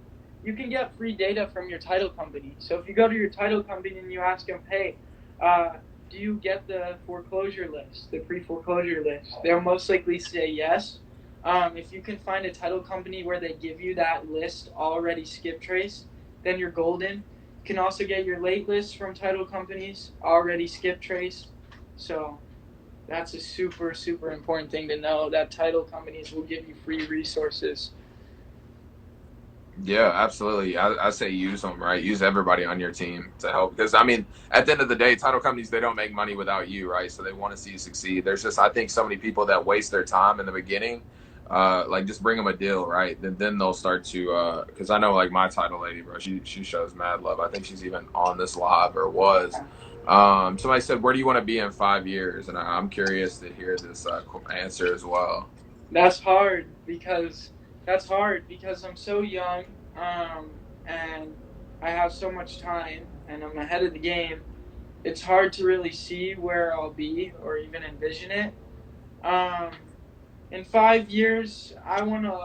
you can get free data from your title company. So if you go to your title company and you ask them, hey, uh, do you get the foreclosure list, the pre-foreclosure list? They'll most likely say yes. If you can find a title company where they give you that list already skip traced, then you're golden. You can also get your late list from title companies already skip traced. So that's a super, super important thing to know, that title companies will give you free resources. Yeah, absolutely. I say use them, right? Use everybody on your team to help. Because, I mean, at the end of the day, title companies, they don't make money without you, right? So they want to see you succeed. There's just, I think, so many people that waste their time in the beginning. Like, just bring them a deal, right? Then they'll start to, because I know, like, my title lady, bro, she shows mad love. I think she's even on this live or was. Somebody said, where do you want to be in 5 years? And I'm curious to hear this answer as well. That's hard because I'm so young, and I have so much time, and I'm ahead of the game. It's hard to really see where I'll be or even envision it. Um, in 5 years, I want to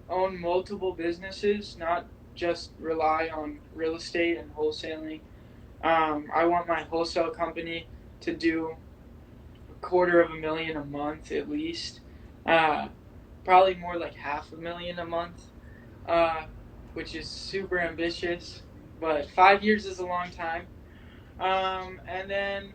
own multiple businesses, not just rely on real estate and wholesaling. I want my wholesale company to do $250,000 a month at least. Uh, Probably more like $500,000 a month, uh, which is super ambitious. But 5 years is a long time. And then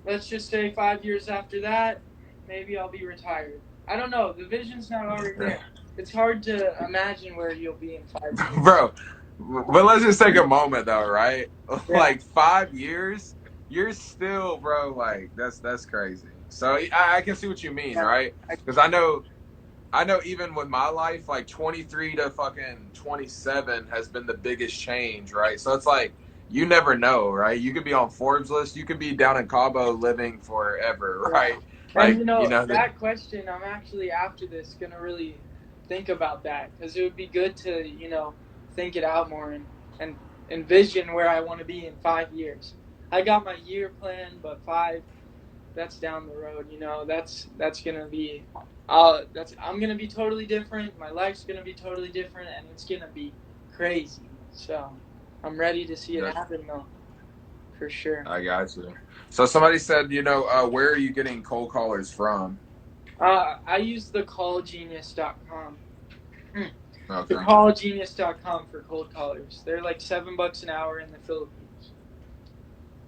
let's just say 5 years after that, maybe I'll be retired. I don't know. The vision's not already there. It's hard to imagine where you'll be in 5 years. Bro, but let's just take a moment though, right? Yeah. Like 5 years, you're still, bro. Like that's crazy. So I can see what you mean, Yeah. right? Because I know even with my life, like 23 to fucking 27 has been the biggest change, right? So it's like you never know, right? You could be on Forbes list, you could be down in Cabo living forever, Yeah. right? And Like you know that. that question, I'm actually after this gonna really think about that, because it would be good to think it out more and envision where I want to be in 5 years. I got my year plan, but five, that's down the road. That's gonna be that's I'm gonna be totally different. My life's gonna be totally different, and it's gonna be crazy. So I'm ready to see it That, happen though, for sure. I got you. So somebody said, where are you getting cold callers from? I use the callgenius.com. The Okay. callgenius.com for cold callers. They're like $7 an hour in the Philippines.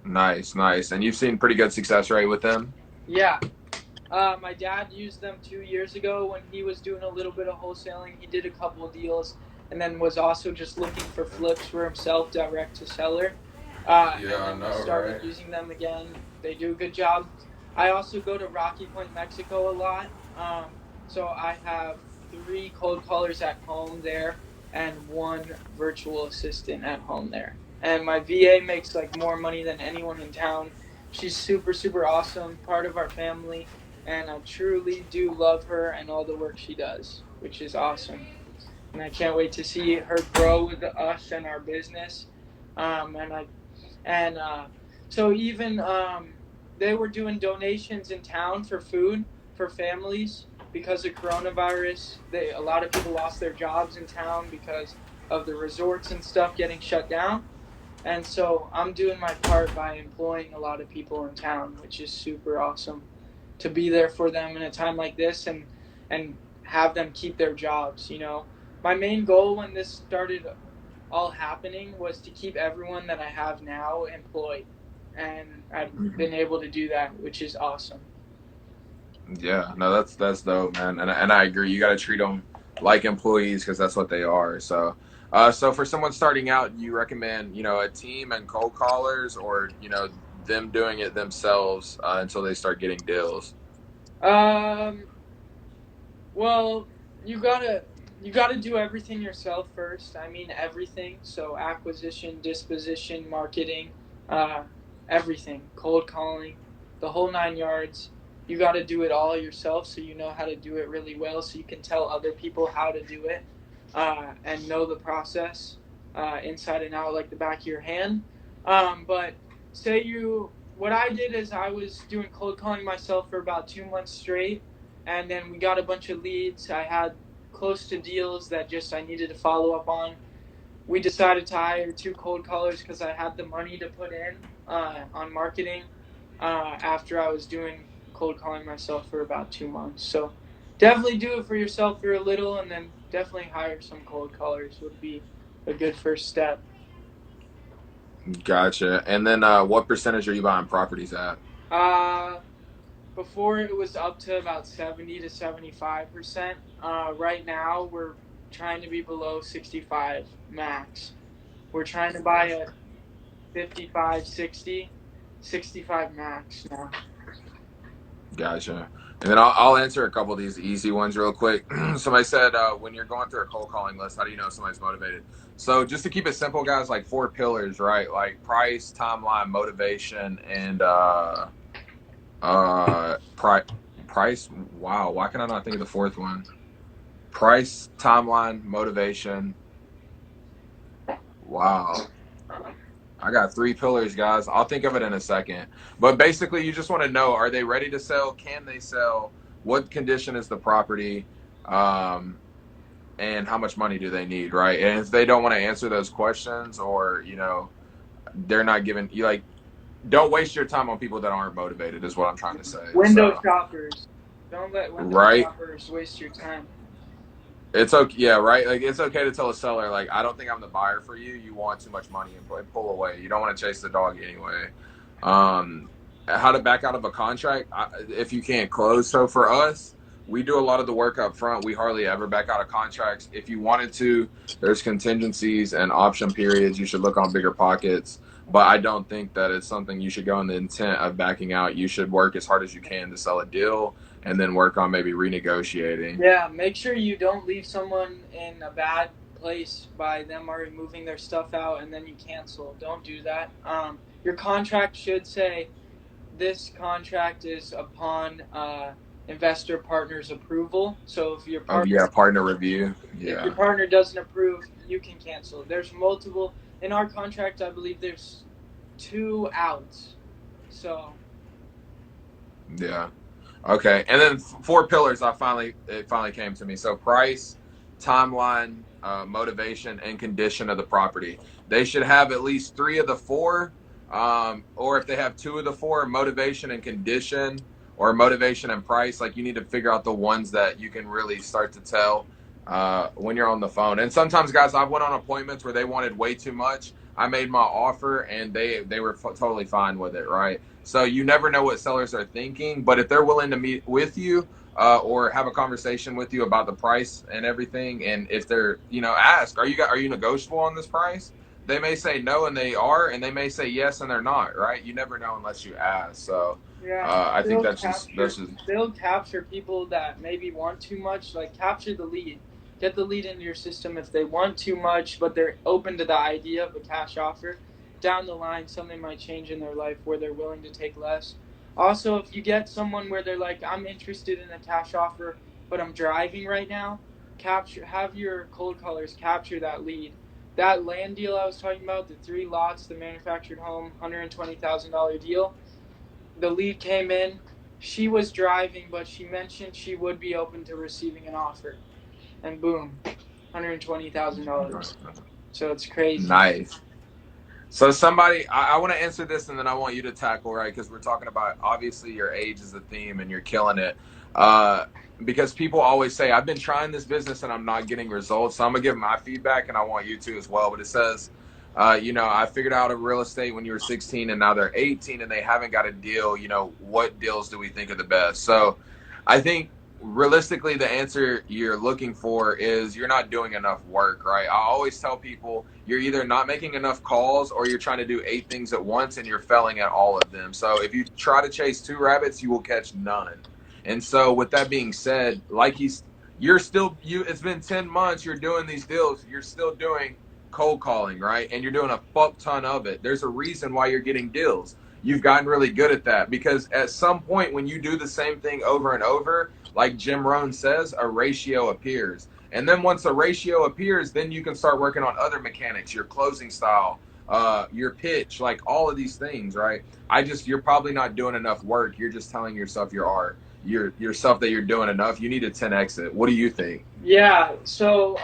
Nice, nice. And you've seen pretty good success rate with them? Yeah. My dad used them 2 years ago when he was doing a little bit of wholesaling. He did a couple of deals and then was also just looking for flips for himself, direct to seller. Yeah, And I then we know, started right? using them again. They do a good job. I also go to Rocky Point, Mexico a lot. So I have 3 cold callers at home there and 1 virtual assistant at home there. And my VA makes like more money than anyone in town. She's super, super awesome, part of our family, and I truly do love her and all the work she does, which is awesome. And I can't wait to see her grow with us and our business. And I and so even they were doing donations in town for food for families because of coronavirus. A lot of people lost their jobs in town because of the resorts and stuff getting shut down. And so I'm doing my part by employing a lot of people in town, which is super awesome to be there for them in a time like this, and have them keep their jobs. My main goal when this started all happening was to keep everyone that I have now employed, and I've Mhm. been able to do that, which is awesome. Yeah, no, that's dope, man. And I agree. You got to treat them like employees because that's what they are. So for someone starting out, you recommend, a team and cold callers, or them doing it themselves until they start getting deals. Um, well, you gotta. You got to do everything yourself first. I mean, everything. So, acquisition, disposition, marketing, uh, everything. Cold calling, the whole 9 yards. You got to do it all yourself so you know how to do it really well so you can tell other people how to do it and know the process inside and out like the back of your hand. But say what I did is I was doing cold calling myself for about 2 months straight, and then we got a bunch of leads. I had close to deals that just I needed to follow up on. We decided to hire 2 cold callers because I had the money to put in on marketing after I was doing cold calling myself for about 2 months. So definitely do it for yourself for a little, and then definitely hire some cold callers would be a good first step. Gotcha. And then what percentage are you buying properties at? Uh, Before it was up to about 70 to 75%. Right now we're trying to be below 65 max. We're trying to buy at 55, 60, 65 max now. Gotcha. And then I'll answer a couple of these easy ones real quick. Somebody said, when you're going through a cold calling list, how do you know somebody's motivated? So just to keep it simple, guys, like 4 pillars, right? Like price, timeline, motivation, and price. Wow, why can I not think of the fourth one? Price, timeline, motivation. Wow. I got 3 pillars, guys. I'll think of it in a second. But basically, you just want to know, are they ready to sell? Can they sell? What condition is the property? Um, and how much money do they need, right? And if they don't want to answer those questions, or, they're not giving you, like, don't waste your time on people that aren't motivated, is what I'm trying to say. Window So, shoppers. Don't let window right? shoppers waste your time. It's okay, yeah, right. Like it's okay to tell a seller, like, I don't think I'm the buyer for you. You want too much money, and pull away. You don't want to chase the dog anyway. Um, how to back out of a contract if you can't close. So for us, we do a lot of the work up front. We hardly ever back out of contracts. If you wanted to, there's contingencies and option periods. You should look on bigger pockets. But I don't think that it's something you should go in the intent of backing out. You should work as hard as you can to sell a deal and then work on maybe renegotiating. Yeah, make sure you don't leave someone in a bad place by them already moving their stuff out and then you cancel. Don't do that. Your contract should say this contract is upon investor partner's approval. So Oh yeah, partner review. if your Yeah. partner doesn't approve, you can cancel. There's multiple in our contract. I believe there's 2 outs. So Yeah. Okay. And then 4 pillars. It finally came to me. So price, timeline, motivation, and condition of the property. They should have at least 3 of the 4, or if they have 2 of the 4, motivation and condition, or motivation and price. Like you need to figure out the ones that you can really start to tell when you're on the phone. And sometimes, guys, I've went on appointments where they wanted way too much. I made my offer, and they were totally fine with it, right? So you never know what sellers are thinking, but if they're willing to meet with you or have a conversation with you about the price and everything, and if they're, ask, are you negotiable on this price? They may say no, and they are, and they may say yes, and they're not, right? You never know unless you ask. So yeah, I think capture they'll capture people that maybe want too much. Like capture the lead, get the lead into your system. If they want too much, but they're open to the idea of a cash offer, down the line something might change in their life where they're willing to take less. Also, if you get someone where they're like, I'm interested in a cash offer, but I'm driving right now, have your cold callers capture that lead. That land deal I was talking about, the 3 lots, the manufactured home, $120,000 deal, the lead came in. She was driving, but she mentioned she would be open to receiving an offer. And boom, $120,000. So it's crazy. nice. So somebody, I want to answer this, and then I want you to tackle, right? Because we're talking about, obviously your age is a theme, and you're killing it. Because people always say, I've been trying this business and I'm not getting results. So I'm gonna give my feedback, and I want you to as well. But it says, I figured out a real estate when you were 16, and now they're 18, and they haven't got a deal. What deals do we think are the best? So I think realistically, the answer you're looking for is you're not doing enough work, right? I always tell people you're either not making enough calls, or you're trying to do 8 things at once and you're failing at all of them. So if you try to chase 2 rabbits, you will catch none. And so with that being said, like you're still it's been 10 months, you're doing these deals, you're still doing cold calling, right? And you're doing a fuck ton of it. There's a reason why you're getting deals. You've gotten really good at that because at some point when you do the same thing over and over, like Jim Rohn says, a ratio appears. And then once a ratio appears, then you can start working on other mechanics, your closing style, your pitch, like all of these things, right? You're probably not doing enough work. You're just telling yourself yourself that you're doing enough. You need a 10x it. What do you think? Yeah, so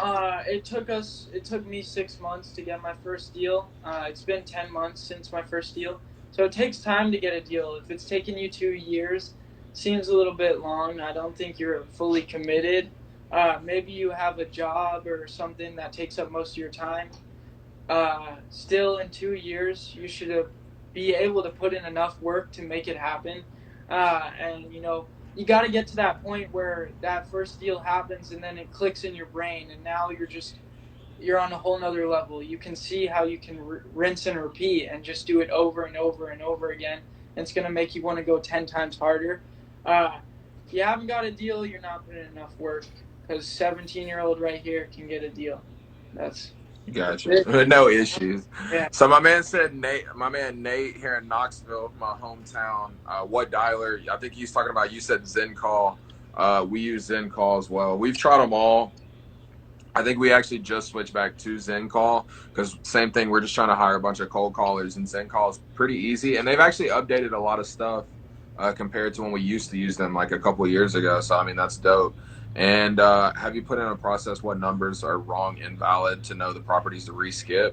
it took me 6 months to get my first deal. It's been 10 months since my first deal, so it takes time to get a deal. If it's taken you 2 years, seems a little bit long. I don't think you're fully committed. Maybe you have a job or something that takes up most of your time. Still, in 2 years, you should be able to put in enough work to make it happen. And you got to get to that point where that first deal happens and then it clicks in your brain, and now you're on a whole nother level. You can see how you can rinse and repeat and just do it over and over and over again. And it's going to make you want to go 10 times harder. If you haven't got a deal, you're not putting in enough work, because 17-year-old right here can get a deal. That's Gotcha. it. No issues. Yeah. So my man said my man Nate here in Knoxville, my hometown. What dialer? I think he's talking about. You said Zen Call. We use Zen Call as well. We've tried them all. I think we actually just switched back to Zen Call because same thing. We're just trying to hire a bunch of cold callers, and Zen Call is pretty easy. And they've actually updated a lot of stuff compared to when we used to use them like a couple of years ago. So I mean that's dope. And have you put in a process what numbers are wrong, invalid to know the properties to reskip?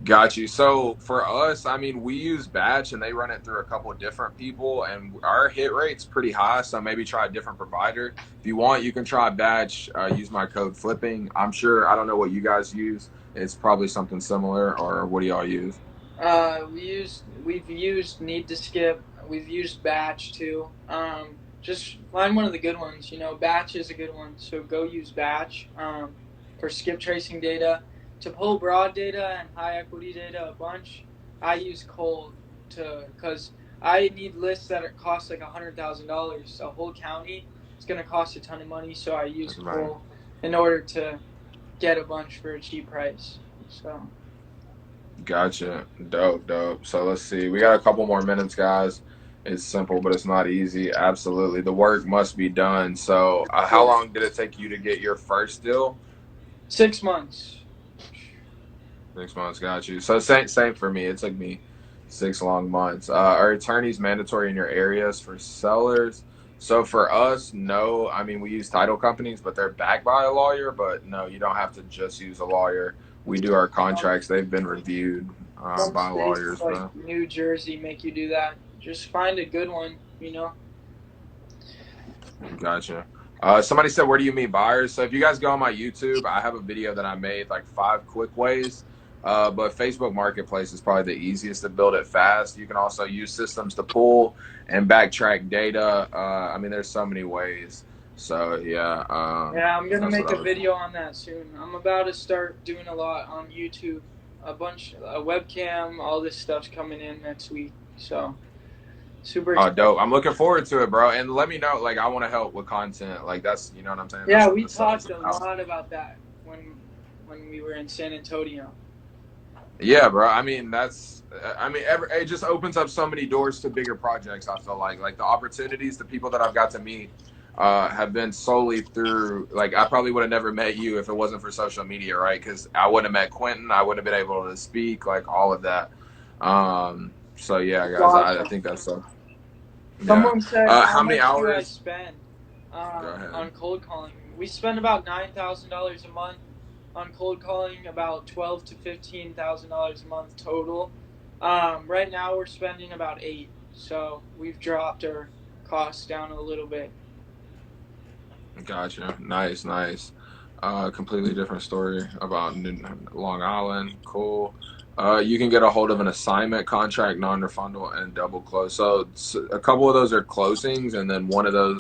Got you. So for us, I mean, we use Batch and they run it through a couple of different people, and our hit rate's pretty high. So maybe try a different provider. If you want, you can try Batch. Use my code flipping. I'm sure. I don't know what you guys use. It's probably something similar, or what do y'all use? We've used Need to Skip. We've used Batch too. Just find one of the good ones. Batch is a good one, so go use Batch for skip tracing data. To pull broad data and high equity data a bunch, I use Cold because I need lists that cost like $100,000 a whole county. It's gonna cost a ton of money, so I use Right. Cold in order to get a bunch for a cheap price. So. Gotcha. Dope, dope. So let's see. We got a couple more minutes, guys. It's simple, but it's not easy. Absolutely. The work must be done. So, how Yeah. long did it take you to get your first deal? 6 months. 6 months. Got you. So, same for me. It took me 6 long months. Are attorneys mandatory in your areas for sellers? So, for us, no. I mean, we use title companies, but they're backed by a lawyer. But no, you don't have to just use a lawyer. We do our contracts. They've been reviewed Some by states lawyers, like bro. New Jersey make you do that. Just find a good one. Gotcha. Somebody said, where do you meet buyers? So if you guys go on my YouTube, I have a video that I made, like 5 quick ways. But Facebook Marketplace is probably the easiest to build it fast. You can also use systems to pull and backtrack data. I mean, there's so many ways. So yeah, Yeah, I'm gonna that's what make I a was. video on that soon. I'm about to start doing a lot on YouTube. A webcam, all this stuff's coming in next week. So super Oh, excited. dope! I'm looking forward to it, bro. And let me know. Like, I want to help with content. Like, that's you know what I'm saying. That's Yeah, what we this stuff is talked a about. lot about that when we were in San Antonio. Yeah, bro. I mean, it just opens up so many doors to bigger projects. I feel like the opportunities, the people that I've got to meet, have been solely through. Like, I probably would have never met you if it wasn't for social media, right? Because I wouldn't have met Quentin. I wouldn't have been able to speak, like all of that. So yeah, It's guys, I awesome. think that's so. Yeah. Someone said, "How How many much do I hours? spend Go ahead. on cold calling?" We spend about $9,000 a month on cold calling, about $12,000 to $15,000 a month total. Right now, we're spending about eight, so we've dropped our costs down a little bit. Gotcha. Nice, nice. Completely different story about Long Island. Cool. You can get a hold of an assignment contract, non-refundable, and double close. So a couple of those are closings, and then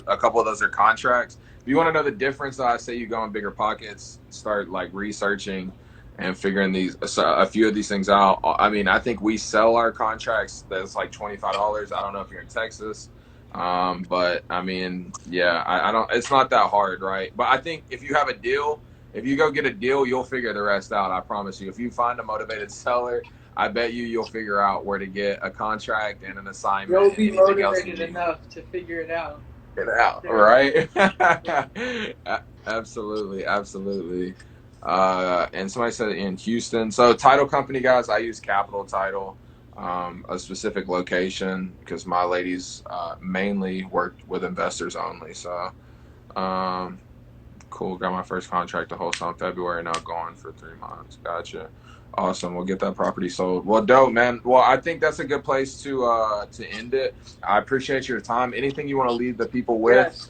a couple of those are contracts. If you want to know the difference, I say you go in bigger pockets, start like researching and figuring a few of these things out. I mean, I think we sell our contracts. That's like $25. I don't know if you're in Texas. But I mean, yeah, I don't. It's not that hard, right? But I think if you have a deal, if you go get a deal, you'll figure the rest out. I promise you. If you find a motivated seller, I bet you'll figure out where to get a contract and an You'll assignment and be anything else you motivated need. enough to figure it out. Get it out, Sure. right? Yeah. Absolutely, absolutely. And somebody said in Houston. So title company guys, I use Capital Title, a specific location because my ladies mainly work with investors only. So um, cool. Got my first contract to wholesale in February. Now going for 3 months. Gotcha. Awesome. We'll get that property sold. Well, dope, man. Well, I think that's a good place to end it. I appreciate your time. Anything you want to leave the people with, Yes.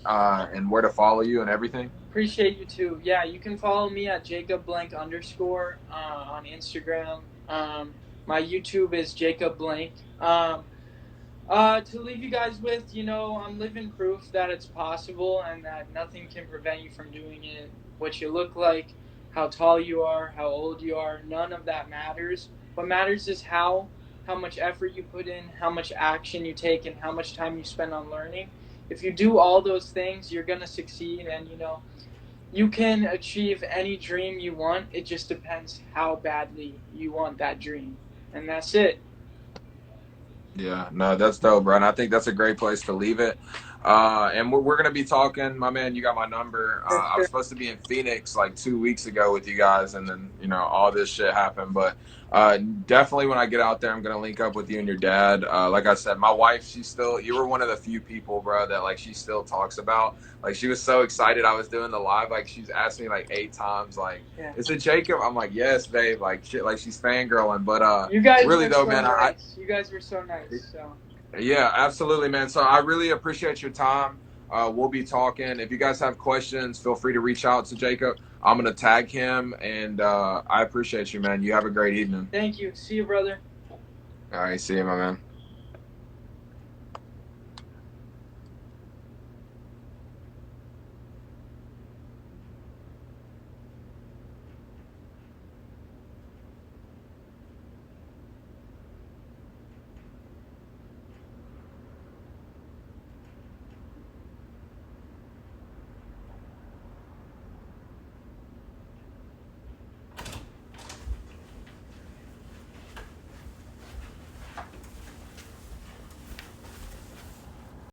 and where to follow you and everything? Appreciate you too. Yeah, you can follow me at Jacob Blank underscore on Instagram. My YouTube is Jacob Blank. To leave you guys with, I'm living proof that it's possible and that nothing can prevent you from doing it. What you look like, how tall you are, how old you are, none of that matters. What matters is how much effort you put in, how much action you take, and how much time you spend on learning. If you do all those things, you're gonna succeed, and you can achieve any dream you want. It just depends how badly you want that dream, and that's it. Yeah, no, that's dope, bro. And I think that's a great place to leave it. And we're going to be talking, my man. You got my number. Yes, I was sir. supposed to be in Phoenix like 2 weeks ago with you guys, and then all this shit happened. But definitely when I get out there, I'm going to link up with you and your dad. Like I said, my wife, you were one of the few people, bro, that like she still talks about. Like she was so excited I was doing the live. Like she's asked me like 8 times, like, Yeah. is it Jacob? I'm like, yes, babe. Like shit, like she's fangirling. But You guys really were though, so man, nice. You guys were so nice. So yeah, absolutely, man. So I really appreciate your time. We'll be talking. If you guys have questions, feel free to reach out to Jacob. I'm gonna tag him, and I appreciate you, man. You have a great evening. thank you. See you, brother. All right, see you, my man.